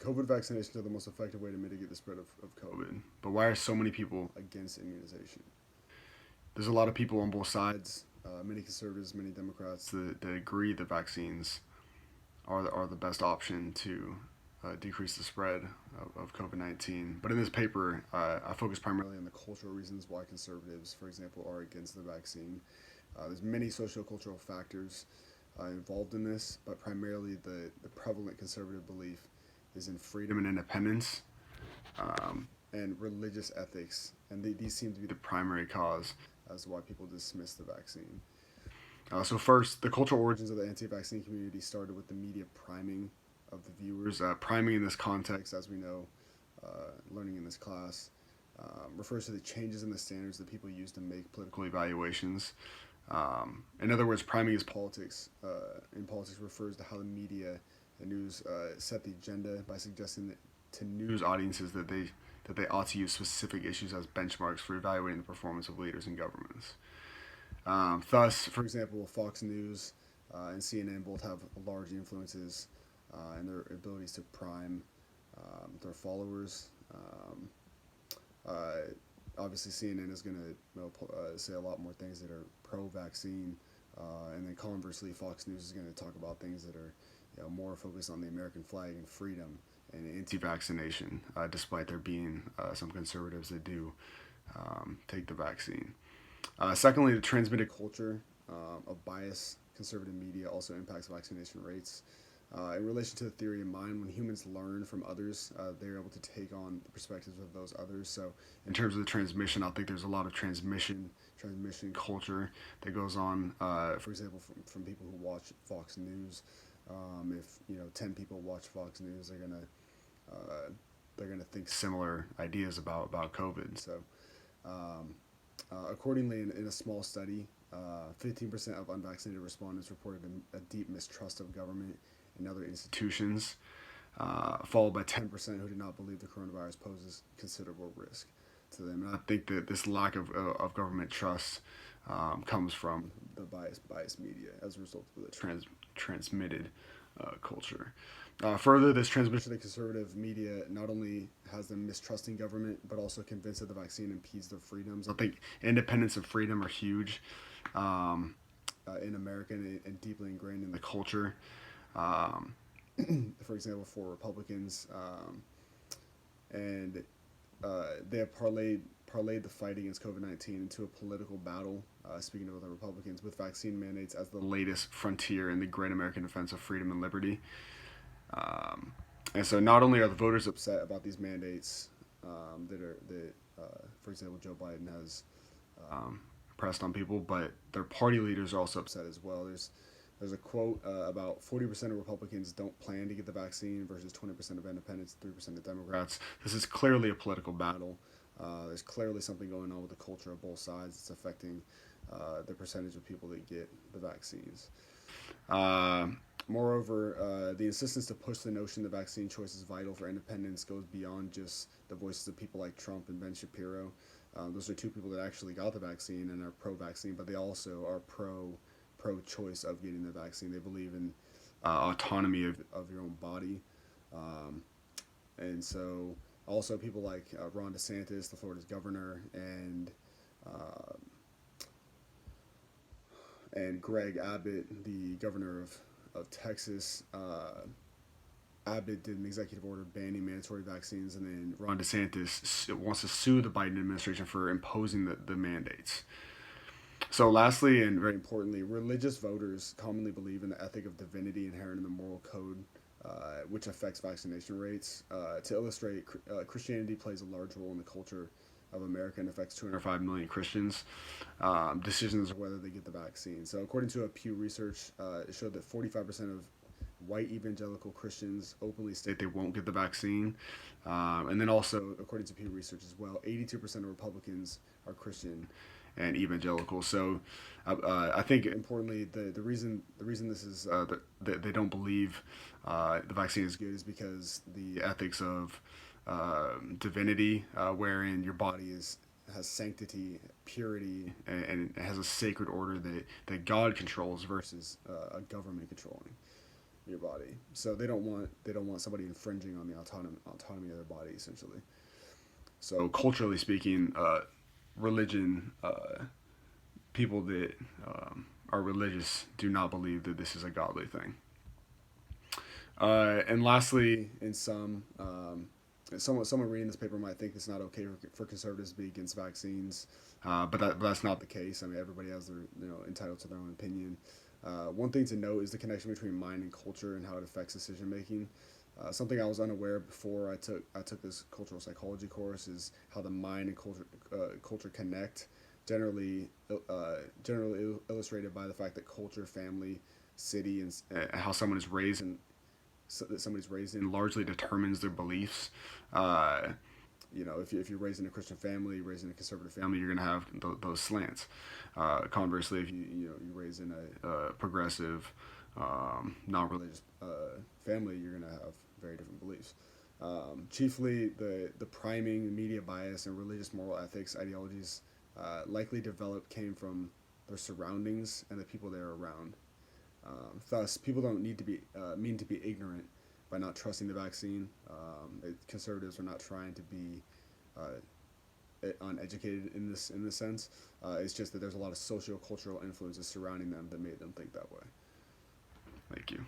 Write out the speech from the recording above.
COVID vaccinations are the most effective way to mitigate the spread of COVID. But why are so many people against immunization? There's a lot of people on both sides, many conservatives, many Democrats, that agree that vaccines are the best option to decrease the spread of COVID 19. But in this paper, I focus primarily on the cultural reasons why conservatives, for example, are against the vaccine. There's many sociocultural factors involved in this, but primarily the prevalent conservative belief is in freedom and independence and religious ethics, and these seem to be the primary cause as to why people dismiss the vaccine. So first, the cultural origins of the anti-vaccine community started with the media priming of the viewers. Priming in this context, as we know, learning in this class, refers to the changes in the standards that people use to make political evaluations. In other words, priming is politics. In politics, refers to how the media and news set the agenda by suggesting that to news audiences that they ought to use specific issues as benchmarks for evaluating the performance of leaders and governments. Thus, for example, Fox News and CNN both have large influences in their abilities to prime their followers. Obviously, CNN is going to say a lot more things that are pro-vaccine, and then conversely, Fox News is going to talk about things that are more focused on the American flag and freedom and anti-vaccination, despite there being some conservatives that do take the vaccine. Secondly, the transmitted culture of bias, conservative media also impacts vaccination rates. In relation to the theory of mind, when humans learn from others, they're able to take on the perspectives of those others. So, in terms of the transmission, I think there's a lot of transmission culture that goes on. For example, from people who watch Fox News, if 10 people watch Fox News, they're gonna think similar ideas about COVID. So, accordingly, in a small study, 15% of unvaccinated respondents reported a deep mistrust of government and other institutions, followed by 10% who did not believe the coronavirus poses considerable risk to them. And I think that this lack of government trust comes from the biased media as a result of the transmitted culture. Further, this transmission of the conservative media not only has them mistrusting government, but also convinced that the vaccine impedes their freedoms. I think independence and freedom are huge in America and deeply ingrained in the culture. For example, for Republicans, and they have parlayed the fight against COVID-19 into a political battle, speaking of the Republicans, with vaccine mandates as the latest frontier in the great American defense of freedom and liberty. And so not only are the voters upset about these mandates for example, Joe Biden has pressed on people, but their party leaders are also upset as well. There's a quote about 40% of Republicans don't plan to get the vaccine versus 20% of independents, 3% of Democrats. This is clearly a political battle. There's clearly something going on with the culture of both sides. It's affecting the percentage of people that get the vaccines. Moreover, the insistence to push the notion that vaccine choice is vital for independence goes beyond just the voices of people like Trump and Ben Shapiro. Those are two people that actually got the vaccine and are pro-vaccine, but they also are pro-choice of getting the vaccine. They believe in autonomy of your own body. And so also people like Ron DeSantis, the Florida's governor, and Greg Abbott, the governor of Texas. Abbott did an executive order banning mandatory vaccines, and then Ron DeSantis wants to sue the Biden administration for imposing the mandates. So lastly, and very importantly, religious voters commonly believe in the ethic of divinity inherent in the moral code, which affects vaccination rates. To illustrate, Christianity plays a large role in the culture of America and affects 205 million Christians. Decisions of whether they get the vaccine. So according to a Pew Research, it showed that 45% of white evangelical Christians openly state they won't get the vaccine. And then also, according to Pew Research as well, 82% of Republicans are Christian and evangelical. So I think importantly, the reason this is that they don't believe the vaccine is good is because the ethics of divinity, wherein your body has sanctity, purity, and has a sacred order that God controls versus a government controlling. your body. So they don't want somebody infringing on the autonomy of their body, essentially. So culturally speaking, religion, people that are religious do not believe that this is a godly thing. And lastly, in someone reading this paper might think it's not okay for conservatives to be against vaccines, but that's not the case. I mean, everybody has their entitled to their own opinion. One thing to note is the connection between mind and culture and how it affects decision making. Something I was unaware before I took this cultural psychology course is how the mind and culture connect. Generally illustrated by the fact that culture, family, city, and how someone is raised in that somebody's raised in largely determines their beliefs. If you're raised in a Christian family, raised in a conservative family, you're going to have those slants. Conversely, if you're raised in a progressive, non-religious family, you're going to have very different beliefs. Chiefly, the priming, media bias, and religious moral ethics ideologies likely came from their surroundings and the people they're around. Thus, people don't need to be mean to be ignorant by not trusting the vaccine. Conservatives are not trying to be uneducated in this sense. It's just that there's a lot of socio-cultural influences surrounding them that made them think that way. Thank you.